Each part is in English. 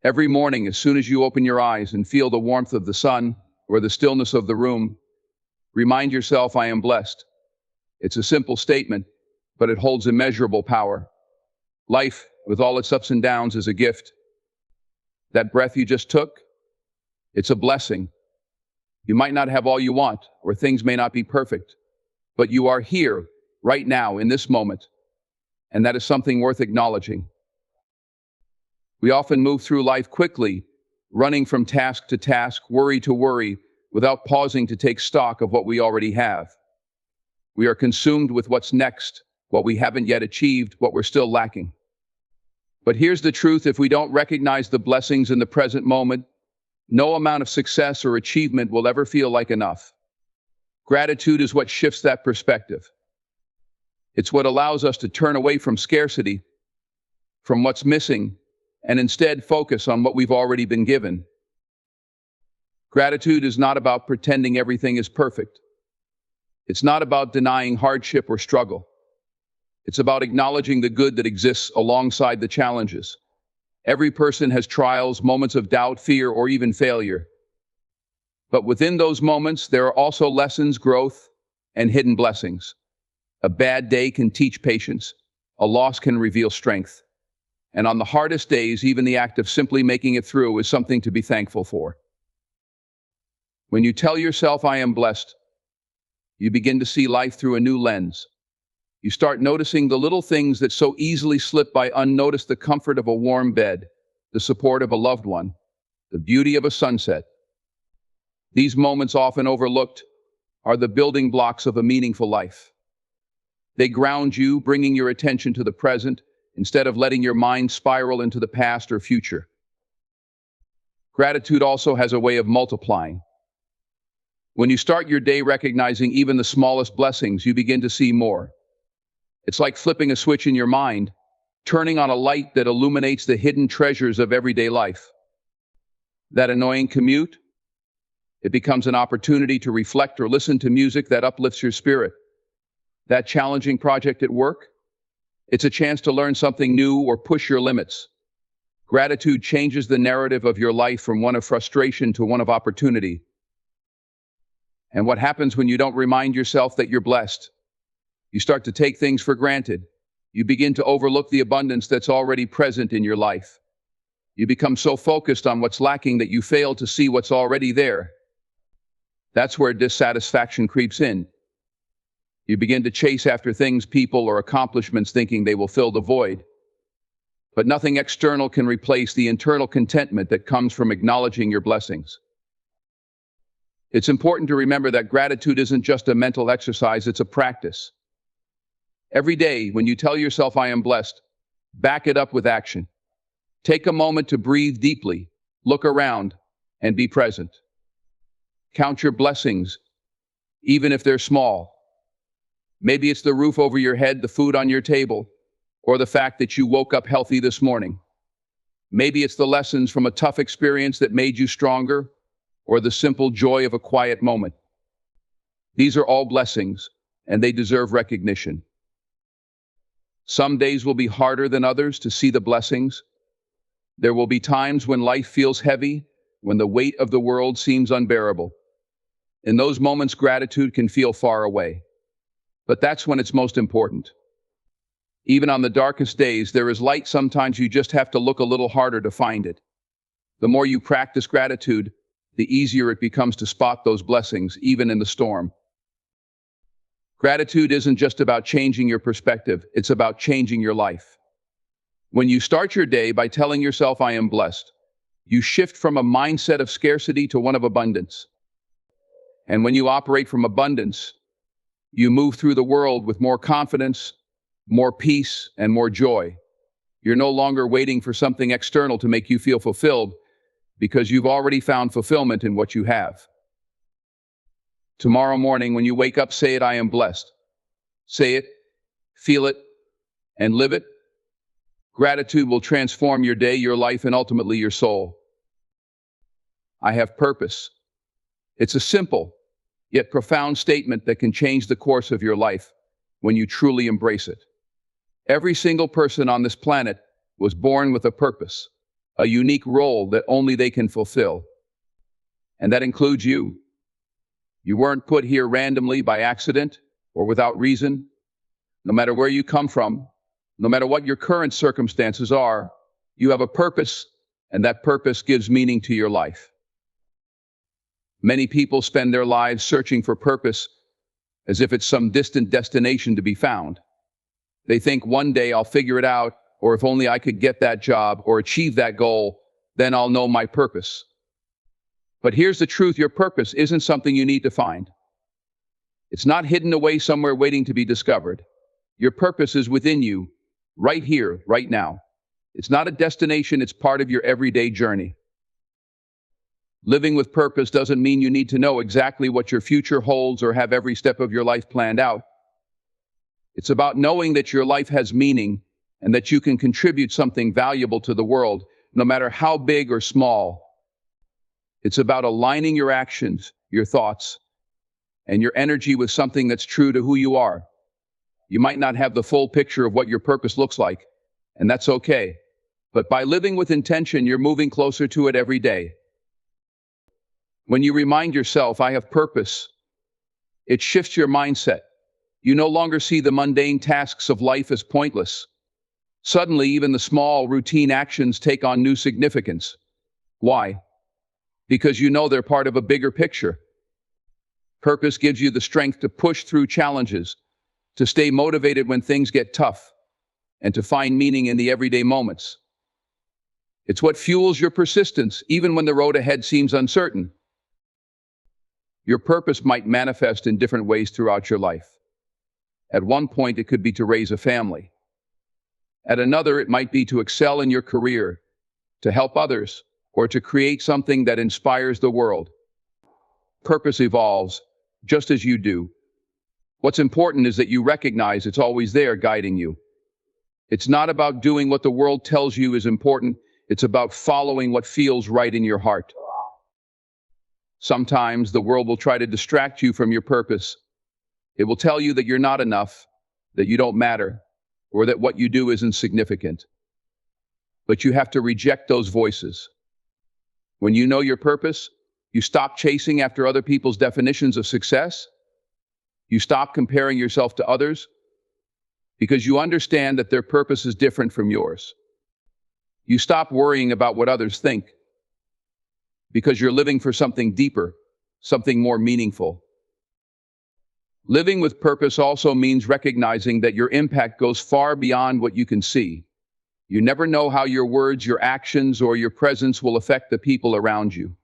Every morning, as soon as you open your eyes and feel the warmth of the sun or the stillness of the room, remind yourself, I am blessed. It's a simple statement, but it holds immeasurable power. Life, with all its ups and downs, is a gift. That breath you just took, it's a blessing. You might not have all you want, or things may not be perfect, but you are here, right now, in this moment, and that is something worth acknowledging. We often move through life quickly, running from task to task, worry to worry, without pausing to take stock of what we already have. We are consumed with what's next, what we haven't yet achieved, what we're still lacking. But here's the truth: if we don't recognize the blessings in the present moment, no amount of success or achievement will ever feel like enough. Gratitude is what shifts that perspective. It's what allows us to turn away from scarcity, from what's missing, and instead focus on what we've already been given. Gratitude is not about pretending everything is perfect. It's not about denying hardship or struggle. It's about acknowledging the good that exists alongside the challenges. Every person has trials, moments of doubt, fear, or even failure. But within those moments, there are also lessons, growth, and hidden blessings. A bad day can teach patience. A loss can reveal strength. And on the hardest days, even the act of simply making it through is something to be thankful for. When you tell yourself, I am blessed, you begin to see life through a new lens. You start noticing the little things that so easily slip by unnoticed: the comfort of a warm bed, the support of a loved one, the beauty of a sunset. These moments, often overlooked, are the building blocks of a meaningful life. They ground you, bringing your attention to the present instead of letting your mind spiral into the past or future. Gratitude also has a way of multiplying. When you start your day recognizing even the smallest blessings, you begin to see more. It's like flipping a switch in your mind, turning on a light that illuminates the hidden treasures of everyday life. That annoying commute? It becomes an opportunity to reflect or listen to music that uplifts your spirit. That challenging project at work? It's a chance to learn something new or push your limits. Gratitude changes the narrative of your life from one of frustration to one of opportunity. And what happens when you don't remind yourself that you're blessed? You start to take things for granted. You begin to overlook the abundance that's already present in your life. You become so focused on what's lacking that you fail to see what's already there. That's where dissatisfaction creeps in. You begin to chase after things, people, or accomplishments, thinking they will fill the void. But nothing external can replace the internal contentment that comes from acknowledging your blessings. It's important to remember that gratitude isn't just a mental exercise, it's a practice. Every day, when you tell yourself, I am blessed, back it up with action. Take a moment to breathe deeply, look around, and be present. Count your blessings, even if they're small. Maybe it's the roof over your head, the food on your table, or the fact that you woke up healthy this morning. Maybe it's the lessons from a tough experience that made you stronger, or the simple joy of a quiet moment. These are all blessings, and they deserve recognition. Some days will be harder than others to see the blessings. There will be times when life feels heavy, when the weight of the world seems unbearable. In those moments, gratitude can feel far away. But that's when it's most important. Even on the darkest days, there is light. Sometimes you just have to look a little harder to find it. The more you practice gratitude, the easier it becomes to spot those blessings, even in the storm. Gratitude isn't just about changing your perspective, it's about changing your life. When you start your day by telling yourself, I am blessed, you shift from a mindset of scarcity to one of abundance. And when you operate from abundance, you move through the world with more confidence, more peace, and more joy. You're no longer waiting for something external to make you feel fulfilled, because you've already found fulfillment in what you have. Tomorrow morning, when you wake up, say it, I am blessed. Say it, feel it, and live it. Gratitude will transform your day, your life, and ultimately your soul. I have purpose. It's a simple, yet profound statement that can change the course of your life when you truly embrace it. Every single person on this planet was born with a purpose, a unique role that only they can fulfill. And that includes you. You weren't put here randomly by accident or without reason. No matter where you come from, no matter what your current circumstances are, you have a purpose, and that purpose gives meaning to your life. Many people spend their lives searching for purpose as if it's some distant destination to be found. They think one day I'll figure it out, or if only I could get that job or achieve that goal, then I'll know my purpose. But here's the truth, your purpose isn't something you need to find. It's not hidden away somewhere waiting to be discovered. Your purpose is within you, right here, right now. It's not a destination, it's part of your everyday journey. Living with purpose doesn't mean you need to know exactly what your future holds or have every step of your life planned out. It's about knowing that your life has meaning and that you can contribute something valuable to the world, no matter how big or small. It's about aligning your actions, your thoughts, and your energy with something that's true to who you are. You might not have the full picture of what your purpose looks like, and that's okay. But by living with intention, you're moving closer to it every day. When you remind yourself, I have purpose, it shifts your mindset. You no longer see the mundane tasks of life as pointless. Suddenly, even the small, routine actions take on new significance. Why? Because you know they're part of a bigger picture. Purpose gives you the strength to push through challenges, to stay motivated when things get tough, and to find meaning in the everyday moments. It's what fuels your persistence, even when the road ahead seems uncertain. Your purpose might manifest in different ways throughout your life. At one point, it could be to raise a family. At another, it might be to excel in your career, to help others, or to create something that inspires the world. Purpose evolves, just as you do. What's important is that you recognize it's always there guiding you. It's not about doing what the world tells you is important, it's about following what feels right in your heart. Sometimes the world will try to distract you from your purpose. It will tell you that you're not enough, that you don't matter, or that what you do isn't significant. But you have to reject those voices. When you know your purpose, you stop chasing after other people's definitions of success. You stop comparing yourself to others because you understand that their purpose is different from yours. You stop worrying about what others think because you're living for something deeper, something more meaningful. Living with purpose also means recognizing that your impact goes far beyond what you can see. You never know how your words, your actions, or your presence will affect the people around you.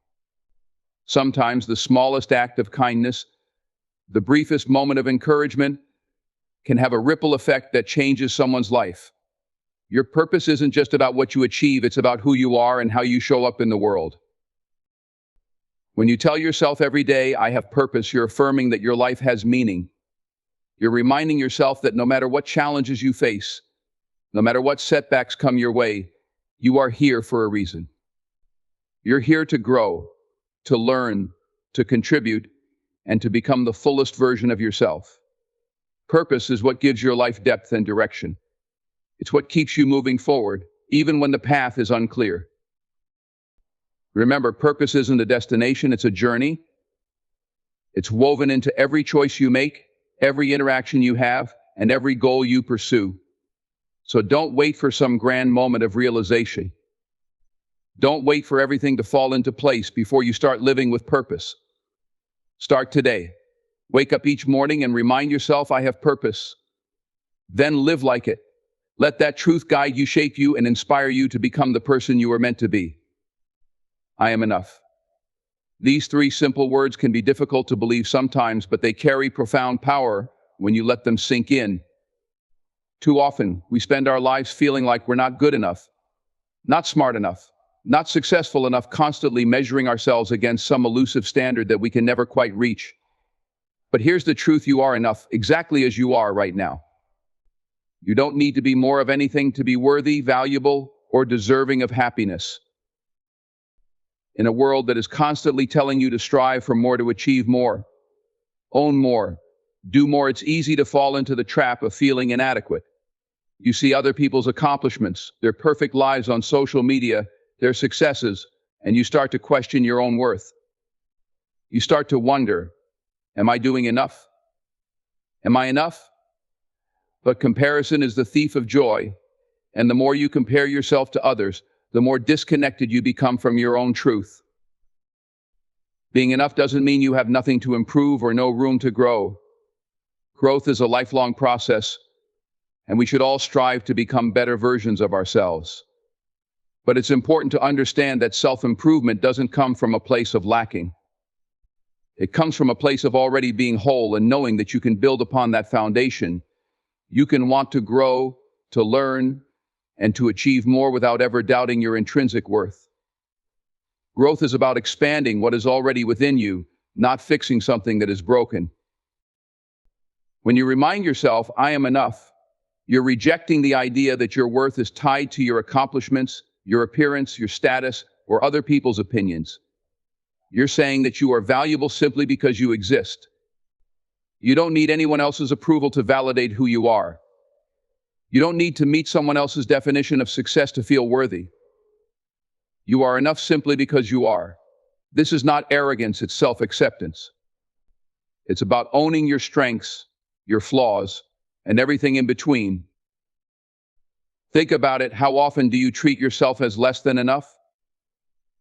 Sometimes the smallest act of kindness, the briefest moment of encouragement, can have a ripple effect that changes someone's life. Your purpose isn't just about what you achieve, it's about who you are and how you show up in the world. When you tell yourself every day, I have purpose, you're affirming that your life has meaning. You're reminding yourself that no matter what challenges you face, no matter what setbacks come your way, you are here for a reason. You're here to grow, to learn, to contribute, and to become the fullest version of yourself. Purpose is what gives your life depth and direction. It's what keeps you moving forward, even when the path is unclear. Remember, purpose isn't a destination, it's a journey. It's woven into every choice you make, every interaction you have, and every goal you pursue. So don't wait for some grand moment of realization. Don't wait for everything to fall into place before you start living with purpose. Start today. Wake up each morning and remind yourself, I have purpose. Then live like it. Let that truth guide you, shape you, and inspire you to become the person you are meant to be. I am enough. These three simple words can be difficult to believe sometimes, but they carry profound power when you let them sink in. Too often, we spend our lives feeling like we're not good enough, not smart enough, not successful enough, constantly measuring ourselves against some elusive standard that we can never quite reach. But here's the truth, you are enough, exactly as you are right now. You don't need to be more of anything to be worthy, valuable, or deserving of happiness. In a world that is constantly telling you to strive for more, to achieve more, own more, do more, it's easy to fall into the trap of feeling inadequate. You see other people's accomplishments, their perfect lives on social media, their successes, and you start to question your own worth. You start to wonder, am I doing enough? Am I enough? But comparison is the thief of joy, and the more you compare yourself to others, the more disconnected you become from your own truth. Being enough doesn't mean you have nothing to improve or no room to grow. Growth is a lifelong process, and we should all strive to become better versions of ourselves. But it's important to understand that self-improvement doesn't come from a place of lacking. It comes from a place of already being whole and knowing that you can build upon that foundation. You can want to grow, to learn, and to achieve more without ever doubting your intrinsic worth. Growth is about expanding what is already within you, not fixing something that is broken. When you remind yourself, I am enough, you're rejecting the idea that your worth is tied to your accomplishments, your appearance, your status, or other people's opinions. You're saying that you are valuable simply because you exist. You don't need anyone else's approval to validate who you are. You don't need to meet someone else's definition of success to feel worthy. You are enough simply because you are. This is not arrogance, it's self-acceptance. It's about owning your strengths, your flaws, and everything in between. Think about it. How often do you treat yourself as less than enough?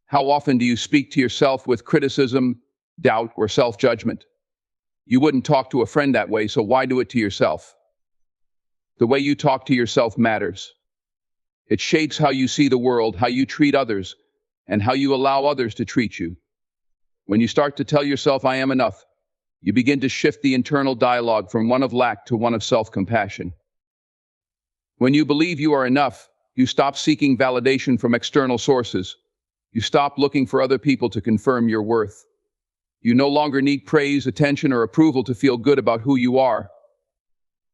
How often do you speak to yourself with criticism, doubt, or self-judgment? You wouldn't talk to a friend that way, so why do it to yourself? The way you talk to yourself matters. It shapes how you see the world, how you treat others, and how you allow others to treat you. When you start to tell yourself, I am enough, you begin to shift the internal dialogue from one of lack to one of self-compassion. When you believe you are enough, you stop seeking validation from external sources. You stop looking for other people to confirm your worth. You no longer need praise, attention, or approval to feel good about who you are.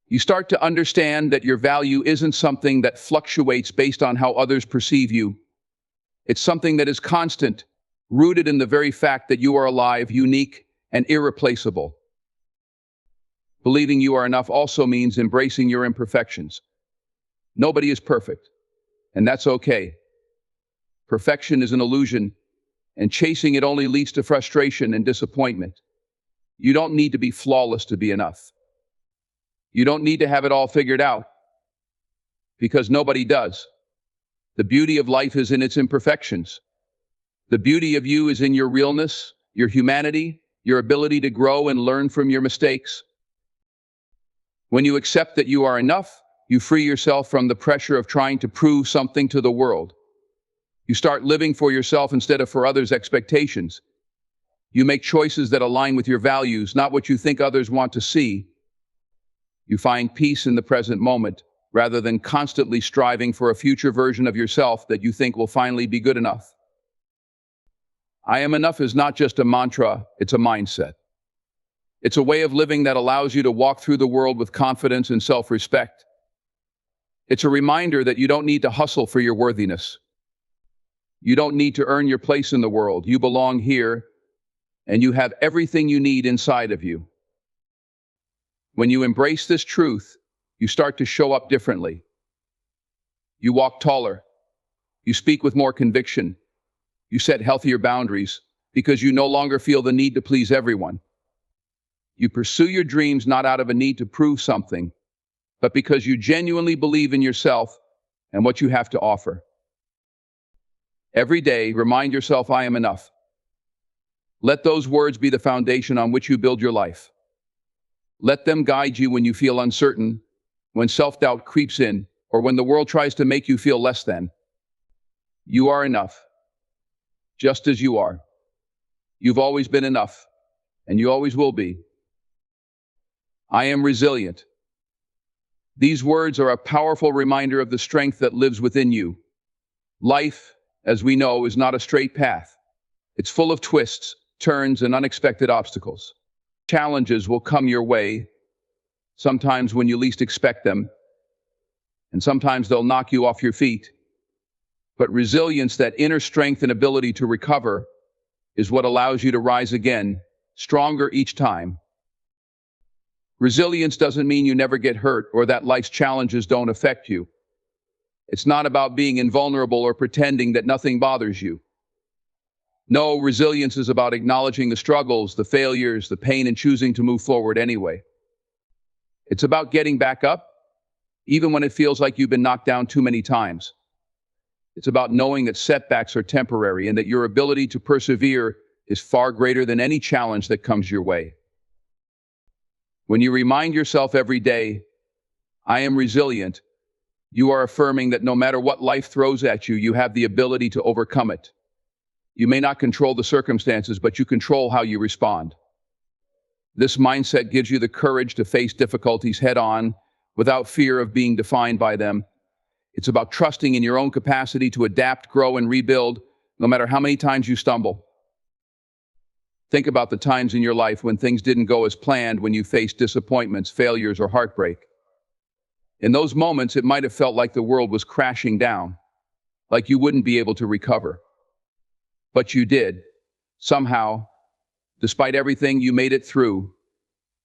You start to understand that your value isn't something that fluctuates based on how others perceive you. It's something that is constant, rooted in the very fact that you are alive, unique, and irreplaceable. Believing you are enough also means embracing your imperfections. Nobody is perfect, and that's okay. Perfection is an illusion, and chasing it only leads to frustration and disappointment. You don't need to be flawless to be enough. You don't need to have it all figured out, because nobody does. The beauty of life is in its imperfections. The beauty of you is in your realness, your humanity, your ability to grow and learn from your mistakes. When you accept that you are enough, you free yourself from the pressure of trying to prove something to the world. You start living for yourself instead of for others' expectations. You make choices that align with your values, not what you think others want to see. You find peace in the present moment, rather than constantly striving for a future version of yourself that you think will finally be good enough. I am enough is not just a mantra, it's a mindset. It's a way of living that allows you to walk through the world with confidence and self-respect. It's a reminder that you don't need to hustle for your worthiness. You don't need to earn your place in the world. You belong here, and you have everything you need inside of you. When you embrace this truth, you start to show up differently. You walk taller. You speak with more conviction. You set healthier boundaries because you no longer feel the need to please everyone. You pursue your dreams not out of a need to prove something, but because you genuinely believe in yourself and what you have to offer. Every day, remind yourself, I am enough. Let those words be the foundation on which you build your life. Let them guide you when you feel uncertain, when self-doubt creeps in, or when the world tries to make you feel less than. You are enough, just as you are. You've always been enough, and you always will be. I am resilient. These words are a powerful reminder of the strength that lives within you. Life, as we know, is not a straight path. It's full of twists, turns, and unexpected obstacles. Challenges will come your way, sometimes when you least expect them, and sometimes they'll knock you off your feet. But resilience, that inner strength and ability to recover, is what allows you to rise again, stronger each time. Resilience doesn't mean you never get hurt or that life's challenges don't affect you. It's not about being invulnerable or pretending that nothing bothers you. No, resilience is about acknowledging the struggles, the failures, the pain, and choosing to move forward anyway. It's about getting back up, even when it feels like you've been knocked down too many times. It's about knowing that setbacks are temporary and that your ability to persevere is far greater than any challenge that comes your way. When you remind yourself every day, I am resilient, you are affirming that no matter what life throws at you, you have the ability to overcome it. You may not control the circumstances, but you control how you respond. This mindset gives you the courage to face difficulties head on without fear of being defined by them. It's about trusting in your own capacity to adapt, grow, and rebuild, no matter how many times you stumble. Think about the times in your life when things didn't go as planned, when you faced disappointments, failures, or heartbreak. In those moments, it might have felt like the world was crashing down, like you wouldn't be able to recover. But you did. Somehow, despite everything, you made it through.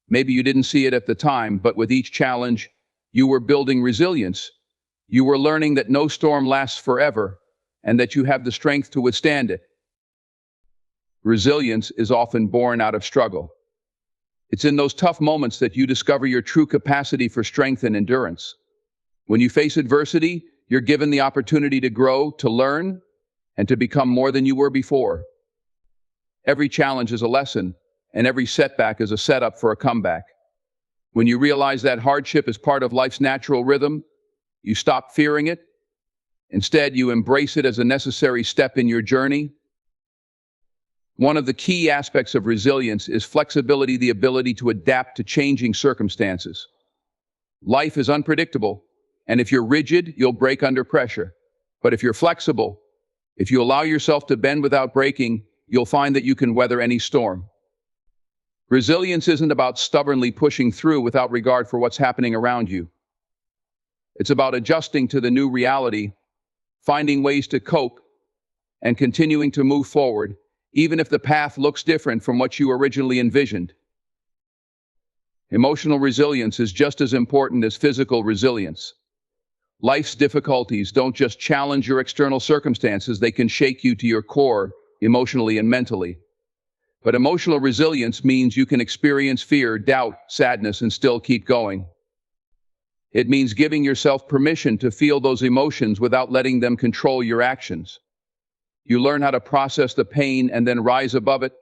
Maybe you didn't see it at the time, but with each challenge, you were building resilience. You were learning that no storm lasts forever, and that you have the strength to withstand it. Resilience is often born out of struggle. It's in those tough moments that you discover your true capacity for strength and endurance. When you face adversity, you're given the opportunity to grow, to learn, and to become more than you were before. Every challenge is a lesson, and every setback is a setup for a comeback. When you realize that hardship is part of life's natural rhythm, you stop fearing it. Instead, you embrace it as a necessary step in your journey. One of the key aspects of resilience is flexibility, the ability to adapt to changing circumstances. Life is unpredictable, and if you're rigid, you'll break under pressure. But if you're flexible, if you allow yourself to bend without breaking, you'll find that you can weather any storm. Resilience isn't about stubbornly pushing through without regard for what's happening around you. It's about adjusting to the new reality, finding ways to cope, and continuing to move forward, even if the path looks different from what you originally envisioned. Emotional resilience is just as important as physical resilience. Life's difficulties don't just challenge your external circumstances, they can shake you to your core, emotionally and mentally. But emotional resilience means you can experience fear, doubt, sadness, and still keep going. It means giving yourself permission to feel those emotions without letting them control your actions. You learn how to process the pain and then rise above it,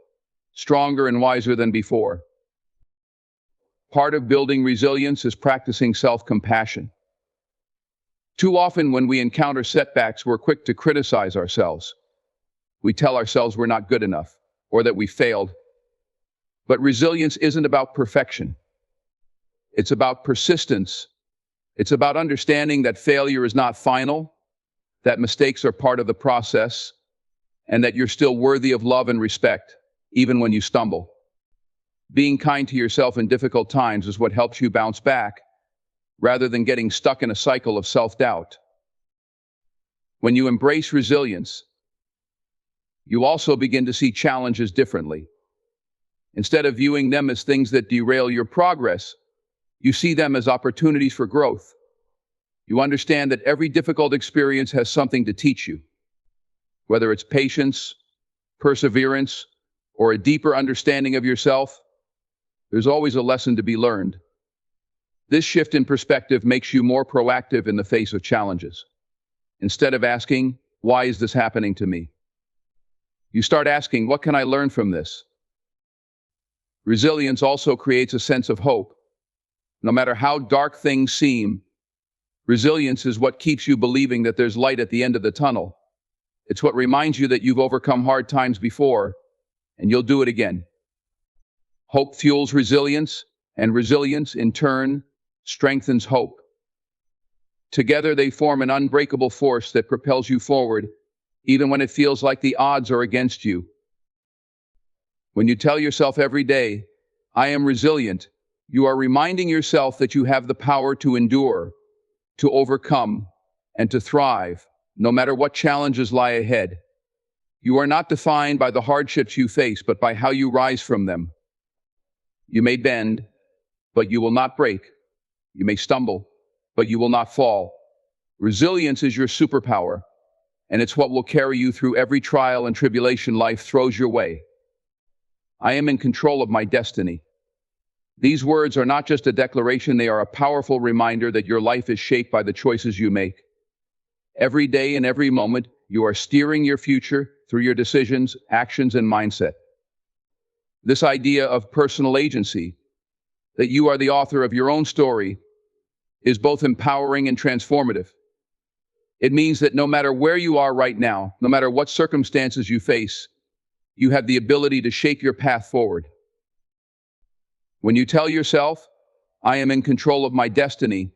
stronger and wiser than before. Part of building resilience is practicing self-compassion. Too often when we encounter setbacks, we're quick to criticize ourselves. We tell ourselves we're not good enough, or that we failed. But resilience isn't about perfection. It's about persistence. It's about understanding that failure is not final, that mistakes are part of the process, and that you're still worthy of love and respect, even when you stumble. Being kind to yourself in difficult times is what helps you bounce back, rather than getting stuck in a cycle of self-doubt. When you embrace resilience, you also begin to see challenges differently. Instead of viewing them as things that derail your progress, you see them as opportunities for growth. You understand that every difficult experience has something to teach you. Whether it's patience, perseverance, or a deeper understanding of yourself, there's always a lesson to be learned. This shift in perspective makes you more proactive in the face of challenges. Instead of asking, why is this happening to me? You start asking, what can I learn from this? Resilience also creates a sense of hope. No matter how dark things seem, resilience is what keeps you believing that there's light at the end of the tunnel. It's what reminds you that you've overcome hard times before, and you'll do it again. Hope fuels resilience, and resilience, in turn, strengthens hope. Together, they form an unbreakable force that propels you forward, even when it feels like the odds are against you. When you tell yourself every day, I am resilient, you are reminding yourself that you have the power to endure, to overcome, and to thrive, no matter what challenges lie ahead. You are not defined by the hardships you face, but by how you rise from them. You may bend, but you will not break. You may stumble, but you will not fall. Resilience is your superpower, and it's what will carry you through every trial and tribulation life throws your way. I am in control of my destiny. These words are not just a declaration, they are a powerful reminder that your life is shaped by the choices you make. Every day and every moment, you are steering your future through your decisions, actions, and mindset. This idea of personal agency, that you are the author of your own story, is both empowering and transformative. It means that no matter where you are right now, no matter what circumstances you face, you have the ability to shape your path forward. When you tell yourself, I am in control of my destiny,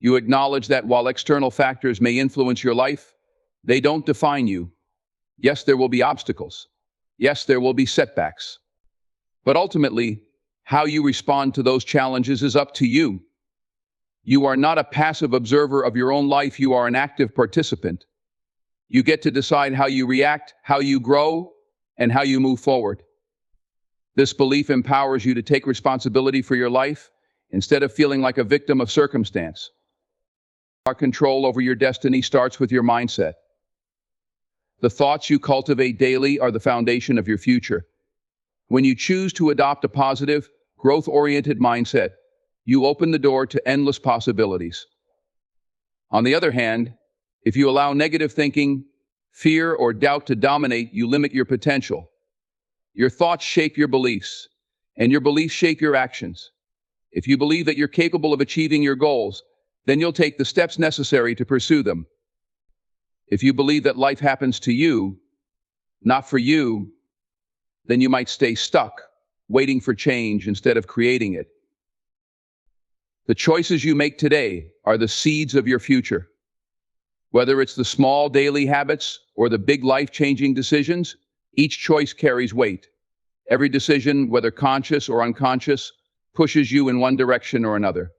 you acknowledge that while external factors may influence your life, they don't define you. Yes, there will be obstacles. Yes, there will be setbacks. But ultimately, how you respond to those challenges is up to you. You are not a passive observer of your own life, you are an active participant. You get to decide how you react, how you grow, and how you move forward. This belief empowers you to take responsibility for your life instead of feeling like a victim of circumstance. Our control over your destiny starts with your mindset. The thoughts you cultivate daily are the foundation of your future. When you choose to adopt a positive, growth-oriented mindset, you open the door to endless possibilities. On the other hand, if you allow negative thinking, fear, or doubt to dominate, you limit your potential. Your thoughts shape your beliefs, and your beliefs shape your actions. If you believe that you're capable of achieving your goals, then you'll take the steps necessary to pursue them. If you believe that life happens to you, not for you, then you might stay stuck, waiting for change instead of creating it. The choices you make today are the seeds of your future. Whether it's the small daily habits or the big life-changing decisions, each choice carries weight. Every decision, whether conscious or unconscious, pushes you in one direction or another.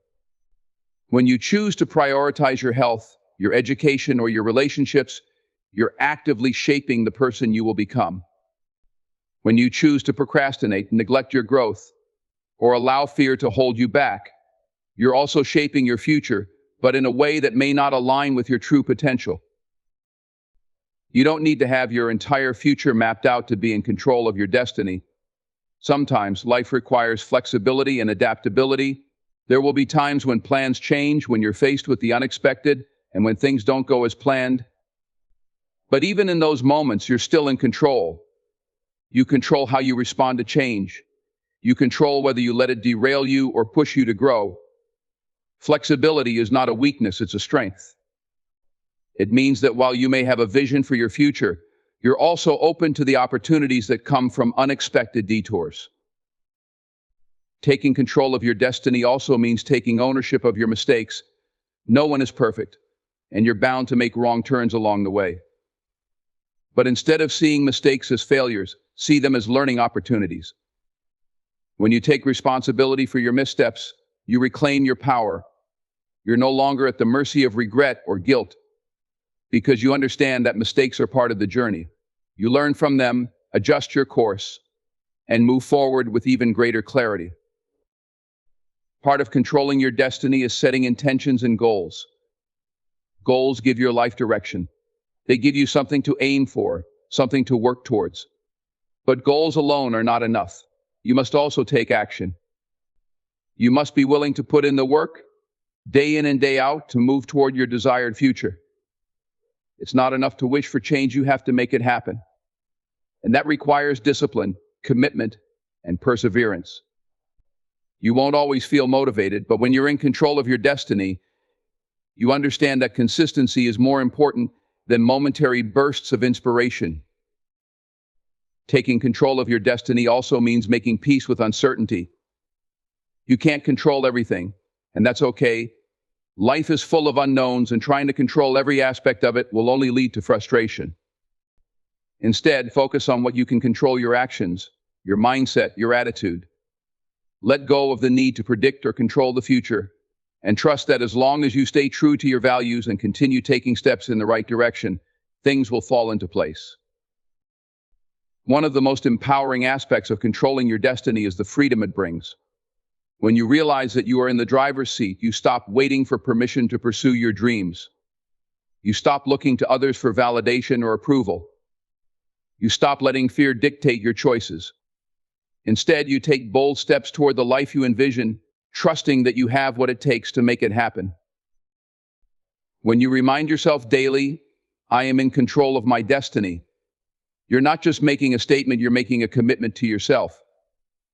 When you choose to prioritize your health, your education, or your relationships, you're actively shaping the person you will become. When you choose to procrastinate, neglect your growth, or allow fear to hold you back, you're also shaping your future, but in a way that may not align with your true potential. You don't need to have your entire future mapped out to be in control of your destiny. Sometimes life requires flexibility and adaptability. There will be times when plans change, when you're faced with the unexpected, and when things don't go as planned. But even in those moments, you're still in control. You control how you respond to change. You control whether you let it derail you or push you to grow. Flexibility is not a weakness, it's a strength. It means that while you may have a vision for your future, you're also open to the opportunities that come from unexpected detours. Taking control of your destiny also means taking ownership of your mistakes. No one is perfect, and you're bound to make wrong turns along the way. But instead of seeing mistakes as failures, see them as learning opportunities. When you take responsibility for your missteps, you reclaim your power. You're no longer at the mercy of regret or guilt, because you understand that mistakes are part of the journey. You learn from them, adjust your course, and move forward with even greater clarity. Part of controlling your destiny is setting intentions and goals. Goals give your life direction. They give you something to aim for, something to work towards. But goals alone are not enough. You must also take action. You must be willing to put in the work, day in and day out, to move toward your desired future. It's not enough to wish for change, you have to make it happen. And that requires discipline, commitment, and perseverance. You won't always feel motivated, but when you're in control of your destiny, you understand that consistency is more important than momentary bursts of inspiration. Taking control of your destiny also means making peace with uncertainty. You can't control everything, and that's okay. Life is full of unknowns, and trying to control every aspect of it will only lead to frustration. Instead, focus on what you can control: your actions, your mindset, your attitude. Let go of the need to predict or control the future, and trust that as long as you stay true to your values and continue taking steps in the right direction, things will fall into place. One of the most empowering aspects of controlling your destiny is the freedom it brings. When you realize that you are in the driver's seat, you stop waiting for permission to pursue your dreams. You stop looking to others for validation or approval. You stop letting fear dictate your choices. Instead, you take bold steps toward the life you envision, trusting that you have what it takes to make it happen. When you remind yourself daily, I am in control of my destiny, you're not just making a statement, you're making a commitment to yourself.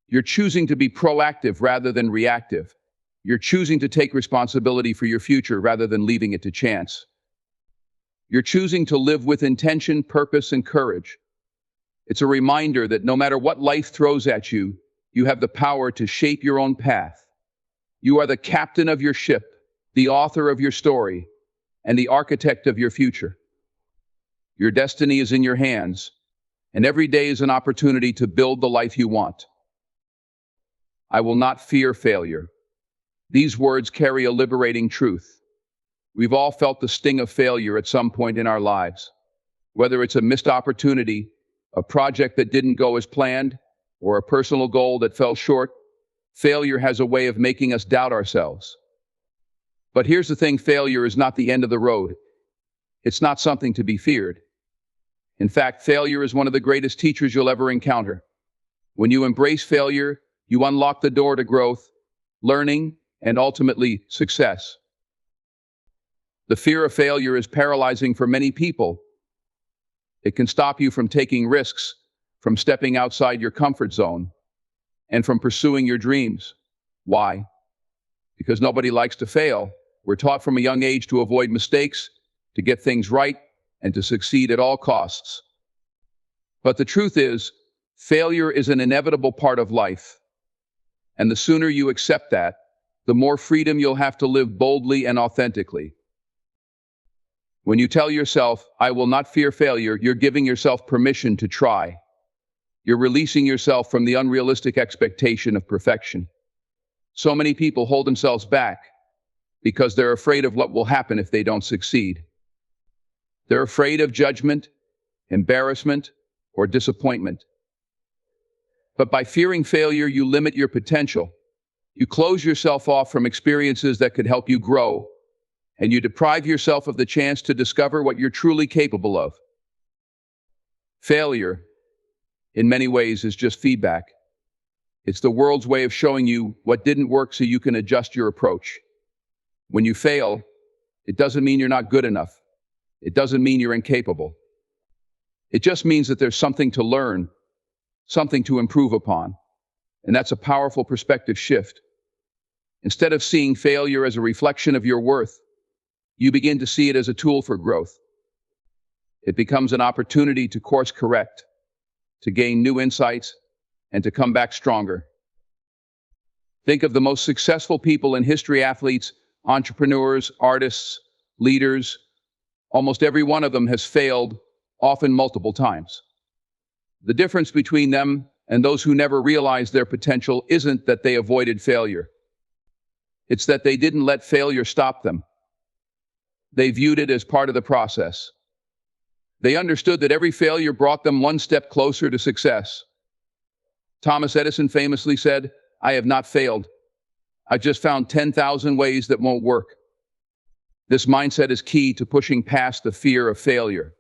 You're choosing to be proactive rather than reactive. You're choosing to take responsibility for your future rather than leaving it to chance. You're choosing to live with intention, purpose, and courage. It's a reminder that no matter what life throws at you, you have the power to shape your own path. You are the captain of your ship, the author of your story, and the architect of your future. Your destiny is in your hands, and every day is an opportunity to build the life you want. I will not fear failure. These words carry a liberating truth. We've all felt the sting of failure at some point in our lives. Whether it's a missed opportunity, a project that didn't go as planned, or a personal goal that fell short, failure has a way of making us doubt ourselves. But here's the thing, failure is not the end of the road. It's not something to be feared. In fact, failure is one of the greatest teachers you'll ever encounter. When you embrace failure, you unlock the door to growth, learning, and ultimately success. The fear of failure is paralyzing for many people. It can stop you from taking risks, from stepping outside your comfort zone, and from pursuing your dreams. Why? Because nobody likes to fail. We're taught from a young age to avoid mistakes, to get things right, and to succeed at all costs. But the truth is, failure is an inevitable part of life. And the sooner you accept that, the more freedom you'll have to live boldly and authentically. When you tell yourself, I will not fear failure, you're giving yourself permission to try. You're releasing yourself from the unrealistic expectation of perfection. So many people hold themselves back because they're afraid of what will happen if they don't succeed. They're afraid of judgment, embarrassment, or disappointment. But by fearing failure, you limit your potential. You close yourself off from experiences that could help you grow, and you deprive yourself of the chance to discover what you're truly capable of. Failure, in many ways, is just feedback. It's the world's way of showing you what didn't work so you can adjust your approach. When you fail, it doesn't mean you're not good enough. It doesn't mean you're incapable. It just means that there's something to learn, something to improve upon. And that's a powerful perspective shift. Instead of seeing failure as a reflection of your worth, you begin to see it as a tool for growth. It becomes an opportunity to course correct, to gain new insights, and to come back stronger. Think of the most successful people in history: athletes, entrepreneurs, artists, leaders. Almost every one of them has failed, often multiple times. The difference between them and those who never realized their potential isn't that they avoided failure. It's that they didn't let failure stop them. They viewed it as part of the process. They understood that every failure brought them one step closer to success. Thomas Edison famously said, "I have not failed. I just found 10,000 ways that won't work." This mindset is key to pushing past the fear of failure.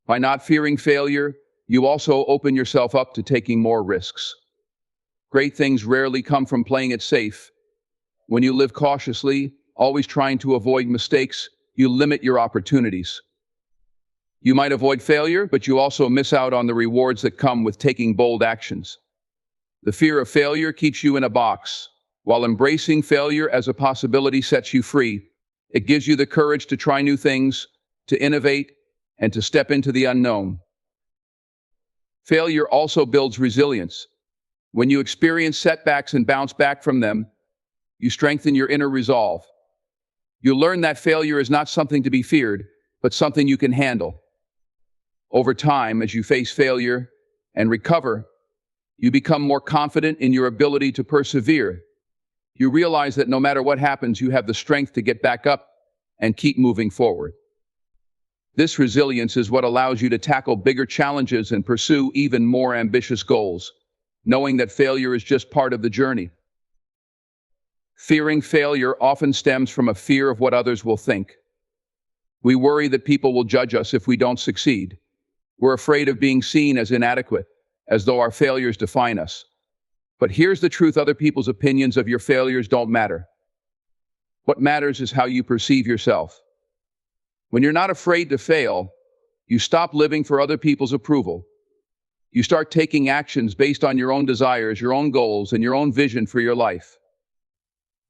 By not fearing failure, you also open yourself up to taking more risks. Great things rarely come from playing it safe. When you live cautiously, always trying to avoid mistakes, you limit your opportunities. You might avoid failure, but you also miss out on the rewards that come with taking bold actions. The fear of failure keeps you in a box, while embracing failure as a possibility sets you free. It gives you the courage to try new things, to innovate, and to step into the unknown. Failure also builds resilience. When you experience setbacks and bounce back from them, you strengthen your inner resolve. You learn that failure is not something to be feared, but something you can handle. Over time, as you face failure and recover, you become more confident in your ability to persevere. You realize that no matter what happens, you have the strength to get back up and keep moving forward. This resilience is what allows you to tackle bigger challenges and pursue even more ambitious goals, knowing that failure is just part of the journey. Fearing failure often stems from a fear of what others will think. We worry that people will judge us if we don't succeed. We're afraid of being seen as inadequate, as though our failures define us. But here's the truth: other people's opinions of your failures don't matter. What matters is how you perceive yourself. When you're not afraid to fail, you stop living for other people's approval. You start taking actions based on your own desires, your own goals, and your own vision for your life.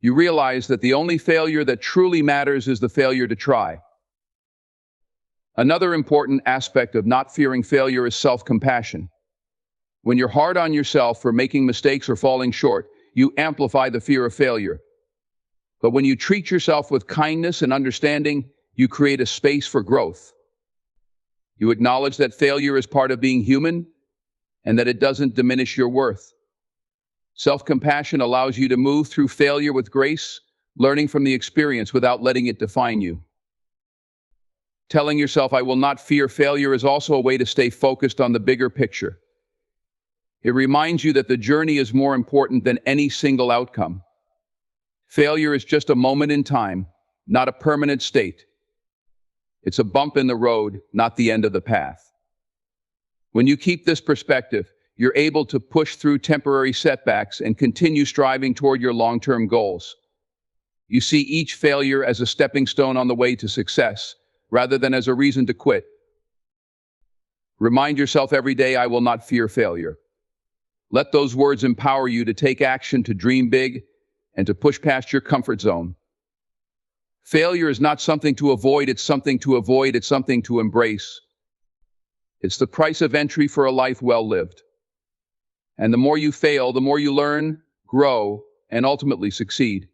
You realize that the only failure that truly matters is the failure to try. Another important aspect of not fearing failure is self-compassion. When you're hard on yourself for making mistakes or falling short, you amplify the fear of failure. But when you treat yourself with kindness and understanding, you create a space for growth. You acknowledge that failure is part of being human and that it doesn't diminish your worth. Self-compassion allows you to move through failure with grace, learning from the experience without letting it define you. Telling yourself, "I will not fear failure," is also a way to stay focused on the bigger picture. It reminds you that the journey is more important than any single outcome. Failure is just a moment in time, not a permanent state. It's a bump in the road, not the end of the path. When you keep this perspective, you're able to push through temporary setbacks and continue striving toward your long-term goals. You see each failure as a stepping stone on the way to success, rather than as a reason to quit. Remind yourself every day, "I will not fear failure." Let those words empower you to take action, to dream big, and to push past your comfort zone. Failure is not something to avoid, it's something to avoid, it's something to embrace. It's the price of entry for a life well lived. And the more you fail, the more you learn, grow, and ultimately succeed.